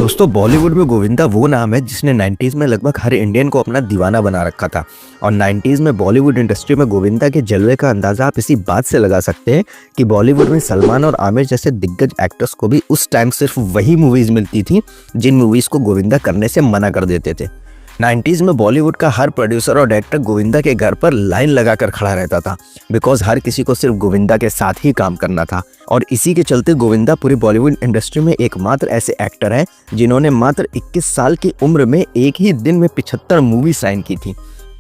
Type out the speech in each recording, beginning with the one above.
दोस्तों बॉलीवुड में गोविंदा वो नाम है जिसने 90s में लगभग हर इंडियन को अपना दीवाना बना रखा था। और 90s में बॉलीवुड इंडस्ट्री में गोविंदा के जलवे का अंदाजा आप इसी बात से लगा सकते हैं कि बॉलीवुड में सलमान और आमिर जैसे दिग्गज एक्टर्स को भी उस टाइम सिर्फ वही मूवीज मिलती थी जिन मूवीज को गोविंदा करने से मना कर देते थे। 90s में बॉलीवुड का हर प्रोड्यूसर और डायरेक्टर गोविंदा के घर पर लाइन लगाकर खड़ा रहता था, बिकॉज हर किसी को सिर्फ गोविंदा के साथ ही काम करना था। और इसी के चलते गोविंदा पूरी बॉलीवुड इंडस्ट्री में एकमात्र ऐसे एक्टर हैं जिन्होंने मात्र 21 साल की उम्र में एक ही दिन में 75 मूवी साइन की थी,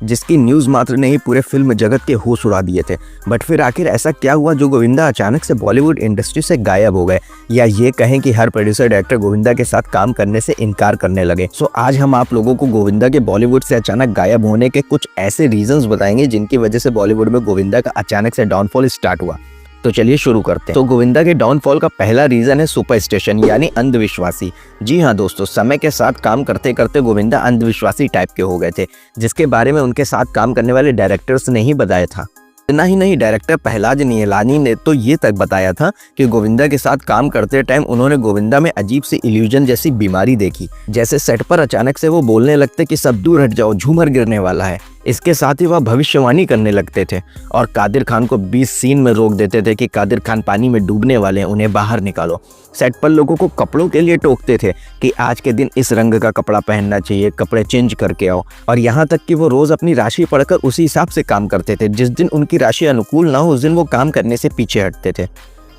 जिसकी न्यूज़ मात्र ने ही पूरे फिल्म जगत के होश उड़ा दिए थे। बट फिर आखिर ऐसा क्या हुआ जो गोविंदा अचानक से बॉलीवुड इंडस्ट्री से गायब हो गए, या ये कहें कि हर प्रोड्यूसर डायरेक्टर गोविंदा के साथ काम करने से इनकार करने लगे। सो आज हम आप लोगों को गोविंदा के बॉलीवुड से अचानक गायब होने के कुछ ऐसे रीजंस बताएंगे जिनकी वजह से बॉलीवुड में गोविंदा का अचानक से डाउनफॉल स्टार्ट हुआ। तो चलिए शुरू करते हैं। तो गोविंदा के डाउनफॉल का पहला रीजन है सुपरस्टिशन यानी अंधविश्वासी। जी हाँ दोस्तों, समय के साथ काम करते करते गोविंदा अंधविश्वासी टाइप के हो गए थे, जिसके बारे में उनके साथ काम करने वाले डायरेक्टर्स ने ही बताया था। इतना ही नहीं, डायरेक्टर पहलाज नियलानी ने तो ये तक बताया था कि गोविंदा के साथ काम करते टाइम उन्होंने गोविंदा में अजीब सी इल्यूजन जैसी बीमारी देखी, जैसे सेट पर अचानक से वो बोलने लगते कि सब दूर हट जाओ, झूमर गिरने वाला है। इसके साथ ही वह भविष्यवाणी करने लगते थे और कादिर खान को 20 सीन में रोक देते थे कि कादिर खान पानी में डूबने वाले हैं, उन्हें बाहर निकालो। सेट पर लोगों को कपड़ों के लिए टोकते थे कि आज के दिन इस रंग का कपड़ा पहनना चाहिए, कपड़े चेंज करके आओ। और यहाँ तक कि वो रोज अपनी राशि पढ़कर उसी हिसाब से काम करते थे। जिस दिन उनकी राशि अनुकूल ना हो उस दिन वो काम करने से पीछे हटते थे।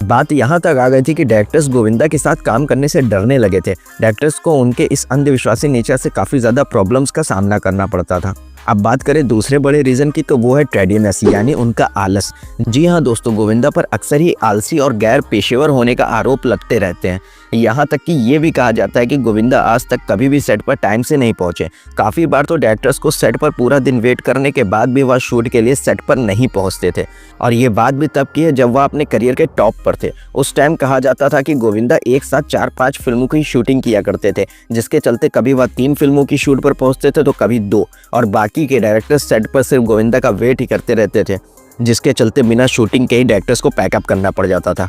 बात यहाँ तक आ गई थी कि डायरेक्टर्स गोविंदा के साथ काम करने से डरने लगे थे। डायरेक्टर्स को उनके इस अंधविश्वासी नेचर से काफ़ी ज़्यादा प्रॉब्लम्स का सामना करना पड़ता था। अब बात करें दूसरे बड़े रीज़न की, तो वो है ट्रेडिनेस यानी उनका आलस। जी हाँ दोस्तों, गोविंदा पर अक्सर ही आलसी और गैर पेशेवर होने का आरोप लगते रहते हैं। यहाँ तक कि ये भी कहा जाता है कि गोविंदा आज तक कभी भी सेट पर टाइम से नहीं पहुँचे। काफ़ी बार तो डायरेक्टर्स को सेट पर पूरा दिन वेट करने के बाद भी वह शूट के लिए सेट पर नहीं पहुँचते थे। और ये बात भी तब की है जब वह अपने करियर के टॉप पर थे। उस टाइम कहा जाता था कि गोविंदा एक साथ 4-5 फिल्मों की शूटिंग किया करते थे, जिसके चलते कभी वह 3 फिल्मों की शूट पर पहुँचते थे तो कभी 2, और बाकी के डायरेक्टर्स सेट पर सिर्फ गोविंदा का वेट ही करते रहते थे, जिसके चलते बिना शूटिंग के ही डायरेक्टर्स को पैकअप करना पड़ जाता था।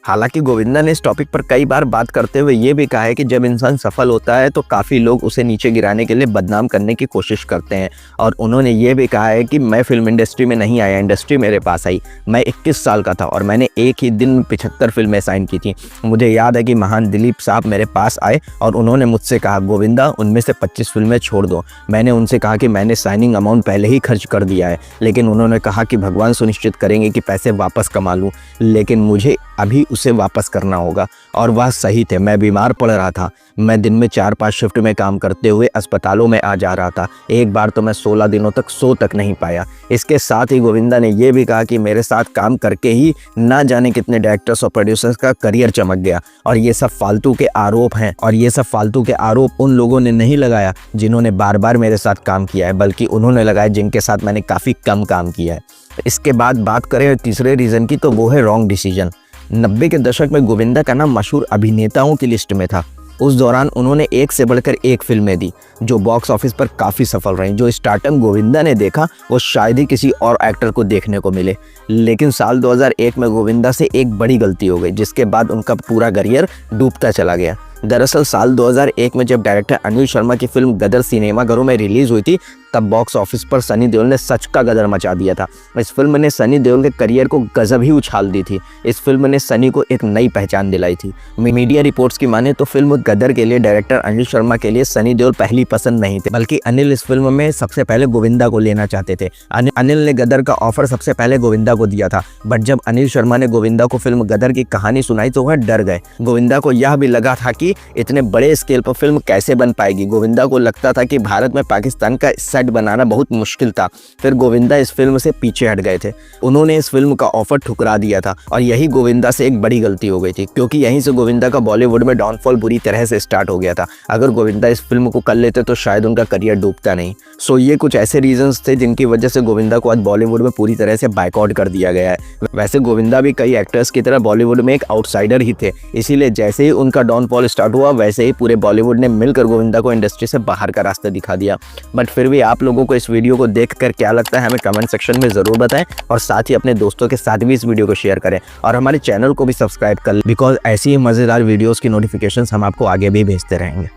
हालांकि गोविंदा ने इस टॉपिक पर कई बार बात करते हुए ये भी कहा है कि जब इंसान सफल होता है तो काफ़ी लोग उसे नीचे गिराने के लिए बदनाम करने की कोशिश करते हैं। और उन्होंने ये भी कहा है कि मैं फिल्म इंडस्ट्री में नहीं आया, इंडस्ट्री मेरे पास आई। मैं 21 साल का था और मैंने एक ही दिन में 75 फिल्में साइन की थी। मुझे याद है कि महान दिलीप साहब मेरे पास आए और उन्होंने मुझसे कहा, गोविंदा उनमें से 25 फिल्में छोड़ दो। मैंने उनसे कहा कि मैंने साइनिंग अमाउंट पहले ही खर्च कर दिया है, लेकिन उन्होंने कहा कि भगवान सुनिश्चित करेंगे कि पैसे वापस कमा लूँ, लेकिन मुझे अभी उसे वापस करना होगा। और वह सही थे। मैं बीमार पड़ रहा था। मैं दिन में 4-5 शिफ्ट में काम करते हुए अस्पतालों में आ जा रहा था। एक बार तो मैं 16 दिनों तक सो तक नहीं पाया। इसके साथ ही गोविंदा ने यह भी कहा कि मेरे साथ काम करके ही ना जाने कितने डायरेक्टर्स और प्रोड्यूसर्स का करियर चमक गया। और ये सब फालतू के आरोप हैं, और ये सब फालतू के आरोप उन लोगों ने नहीं लगाया जिन्होंने बार बार मेरे साथ काम किया है, बल्कि उन्होंने लगाया जिनके साथ मैंने काफ़ी कम काम किया है। इसके बाद बात करें तीसरे रीज़न की, तो वो है रॉन्ग डिसीजन। 90 के दशक में गोविंदा का नाम मशहूर अभिनेताओं की लिस्ट में था। उस दौरान उन्होंने एक से बढ़कर एक फिल्में दी जो बॉक्स ऑफिस पर काफ़ी सफल रहीं। जो स्टार्टअप गोविंदा ने देखा वो शायद ही किसी और एक्टर को देखने को मिले। लेकिन साल 2001 में गोविंदा से एक बड़ी गलती हो गई, जिसके बाद उनका पूरा करियर डूबता चला गया। दरअसल साल 2001 में जब डायरेक्टर अनिल शर्मा की फिल्म गदर सिनेमाघरों में रिलीज हुई थी, तब बॉक्स ऑफिस पर सनी देओल ने सच का गदर मचा दिया था। इस फिल्म ने सनी देओल के करियर को गजब ही उछाल दी थी। इस फिल्म ने सनी को एक नई पहचान दिलाई थी। मीडिया रिपोर्ट्स की माने तो फिल्म गदर के लिए डायरेक्टर अनिल शर्मा के लिए सनी देओल पहली पसंद नहीं थे, बल्कि अनिल इस फिल्म में सबसे पहले गोविंदा को लेना चाहते थे। अनिल ने गदर का ऑफर सबसे पहले गोविंदा को दिया था, बट जब अनिल शर्मा ने गोविंदा को फिल्म गदर की कहानी सुनाई तो वह डर गए। गोविंदा को यह भी लगा था कि इतने बड़े स्केल पर फिल्म कैसे बन पाएगी। गोविंदा को लगता था कि भारत में पाकिस्तान का सेट बनाना बहुत मुश्किल था। फिर गोविंदा इस फिल्म से पीछे हट गए थे। उन्होंने इस फिल्म का ऑफर ठुकरा दिया था और यही गोविंदा से एक बड़ी गलती हो गई थी, क्योंकि यहीं से गोविंदा का बॉलीवुड में डाउनफॉल बुरी तरह से स्टार्ट हो गया था। अगर गोविंदा इस फिल्म को कर लेते तो शायद उनका करियर डूबता नहीं। सो ये कुछ ऐसे रीजंस थे जिनकी वजह से गोविंदा को आज बॉलीवुड में पूरी तरह से बायकॉट कर दिया गया है। वैसे गोविंदा भी कई एक्टर्स की तरह बॉलीवुड में एक आउटसाइडर ही थे, इसीलिए जैसे ही उनका डाउनफॉल स्टार्ट हुआ वैसे ही पूरे बॉलीवुड ने मिलकर गोविंदा को इंडस्ट्री से बाहर का रास्ता दिखा दिया। बट फिर भी आप आप लोगों को इस वीडियो को देखकर क्या लगता है हमें कमेंट सेक्शन में ज़रूर बताएं, और साथ ही अपने दोस्तों के साथ भी इस वीडियो को शेयर करें और हमारे चैनल को भी सब्सक्राइब कर लें, बिकॉज ऐसी ही मज़ेदार वीडियोज़ की नोटिफिकेशंस हम आपको आगे भी भेजते रहेंगे।